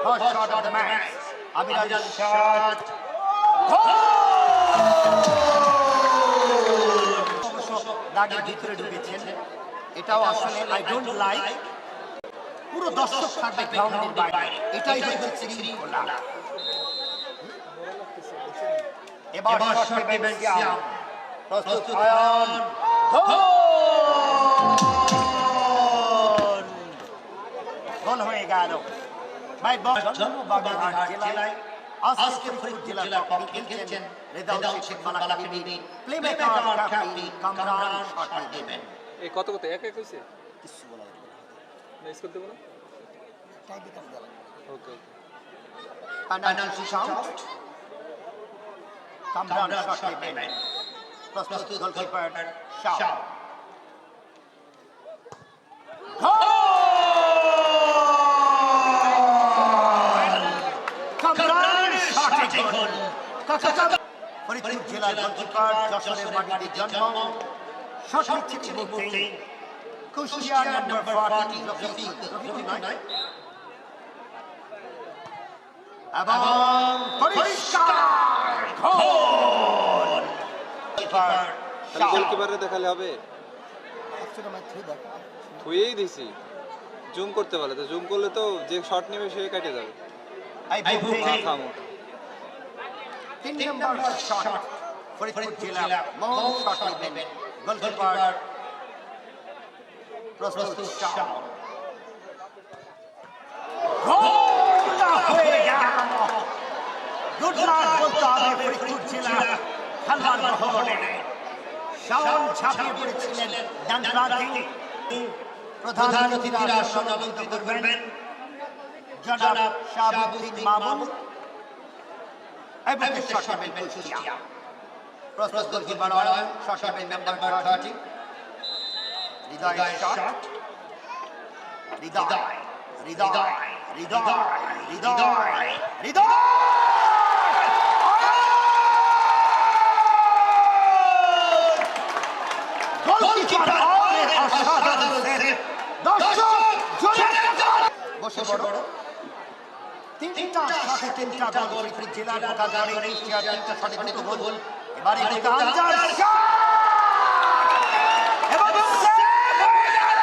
first shot of the match. Abhiraj's shot. দাগের ভিতরে ঢুকেছেন, এটাও আসলে আই ডোন্ট লাইক। পুরো দর্শক থাকবে গ্রাউন্ডের বাইরে, এটাই হচ্ছে শৃঙ্খলা। এবার শট নেবেন শ্যাম, প্রস্তুত আয়ান, গোল হয়ে গেল। ভাই জন্মবাগেরহাট জেলায় আজকে ফরিদপুর জেলার পক্ষে খেলছেন Rezaul Sheikh Malakani, playmaker captain Kamran shot নেবেন। এই কত কত এক এক হইছে, কিছু বলা যাবে না, মিস করতে বলো টাই দিতাম গেল। ওকে পেনাল্টি শাট, কামরান শট নেবেন, প্রস্তুত গোলকিপার শাহ, ফরিদপুর জেলার গোলকিপার, যশোরের মাটিতে জন্ম, শট নিচ্ছে কুষ্টিয়া নাম্বার 40 রফিকুল এবং পরিষ্কার গোল। গোলকিপারে দেখালে হবে, থুয়েই দিছি। জুম করতে পারলে তো, জুম করলে তো যে শট নেবে সে কেটে যাবে। থামো, 3 নম্বর শট ফরিদপুর জেলা মৌন শট নেবেন গোলকিপার, প্রস্তুত শাহ, গোল হয়ে গেল। গুড লাক বলতে হবে ফরিদপুর জেলা খেলোয়াড় মহলে। শাওন ঝাঁপিয়ে পড়েছিলেন ডান প্রান্তে, প্রধান অতিথিরা আসন অলঙ্কৃত করবেন জনাব শাহাবুদ্দিন মামুন এবং শট নেবেন কুষ্টিয়া, প্রস্তুত গোলকিপার অয়ন, শট নেবেন নাম্বার 30 হৃদয় শট, হৃদয় হৃদয় হৃদয় হৃদয় হৃদয় গোলকিপার অয়ন অসাধারণ সেভ। দর্শক জোরে বসে বড় তিনটা শটে তিনটা গোল ফরিদপুর জেলার মোকাবেলায় কুষ্টিয়ার তিনটা শটে দুটো গোল। এবারে আনজার শট এবং সেভ হয়ে গেল।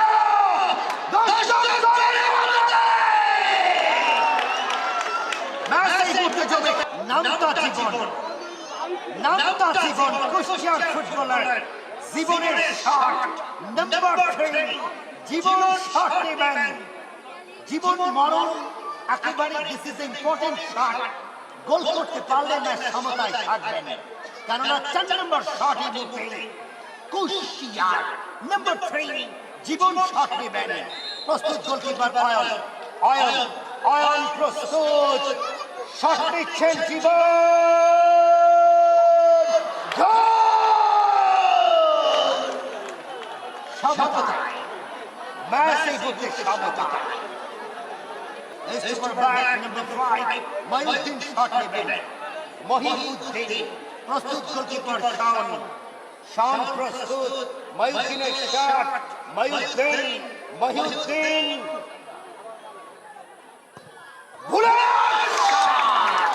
দর্শক জোরে ম্যাচে জিততে যাবে নামতা জীবন কুষ্টিয়ার ফুটবলার জীবনের শট নাম্বার 3। জীবন শট নেবেন, জীবন মরণ একেবারে, দিস ইজ ইম্পর্টেন্ট শট। গোল করতে পারলে ম্যাচ সমতায় থাকবেন, কেননা 4 নম্বর শটের মধ্যে কুষ্টিয়ার নাম্বার 3 জীবন শট নেবেন। প্রস্তুত গোলকিপার অয়ন, অয়ন অয়ন প্রস্তুত, শট নিচ্ছেন জীবন, সমতায় ম্যাচ এই মধ্যে সমতায়। Super back number 5 Mohiuddin shot নেবেন, মহিউদ্দিন প্রস্তুত গোলকিপার শাওন, শাওন প্রস্তুত, মহিউদ্দিনের shot, Mohiuddin bullet shot,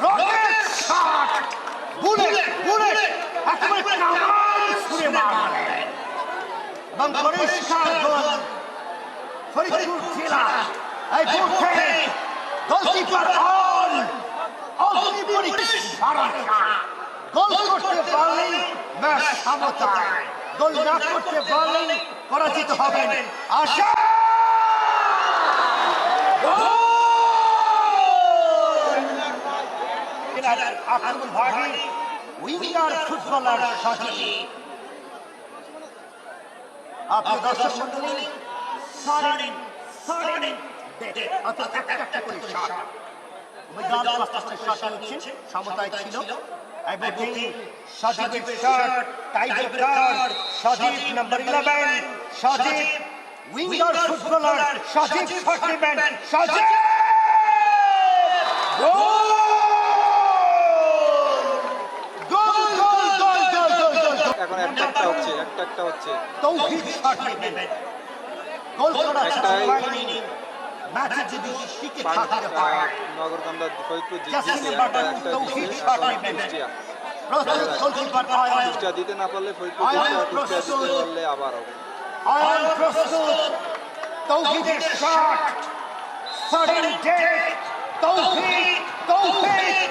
rocket shot, bullet একেবারে কামান ছুঁড়ে মারলেন এবং পরিষ্কার গোল ফরিদপুর জেলা। এই মুহূর্তে গোলকিপার গোল করতে পারলেই ম্যাচ সমতায়, গোল না করতে পারলেই পরাজিত হবেন। আশা আক্রমণভাগী উইঙ্গার ফুটবলার সচিব। আপনি দর্শক মন্ডলী সারেন একটা করে শট, উমেদান পাঁচটা শট নিচ্ছে, সমতায় ছিল। সজীবের শট, টাইব্রেকার, সজীব নাম্বার 11, সজীব উইঙ্গার ফুটবলার, সজীব শট নেবেন, সজীব গোল গোল গোল গোল গোল গোল। এখন একটা হচ্ছে তৌফিক শট নেবেন, গোল করার চেষ্টা করেনি ম্যাচে যদি টিকে থাকতে হয় নগরকান্দা ফরিদপুর জাসিম জিতছে বাটন একটা তৌহিদ দিচ্ছে শট এখন নেবেন। কুষ্টিয়া প্রস্তুত গোলকিপার অয়ন কুষ্টিয়া দিতে না পারলে ফরিদপুর অয়ন জিতছে, আর কুষ্টিয়া দিতে প্রস্তুত। পারলে আবার হবে। অয়ন প্রস্তুত তৌহিদের শট সাডেন টেক তৌহিদ তৌহিদ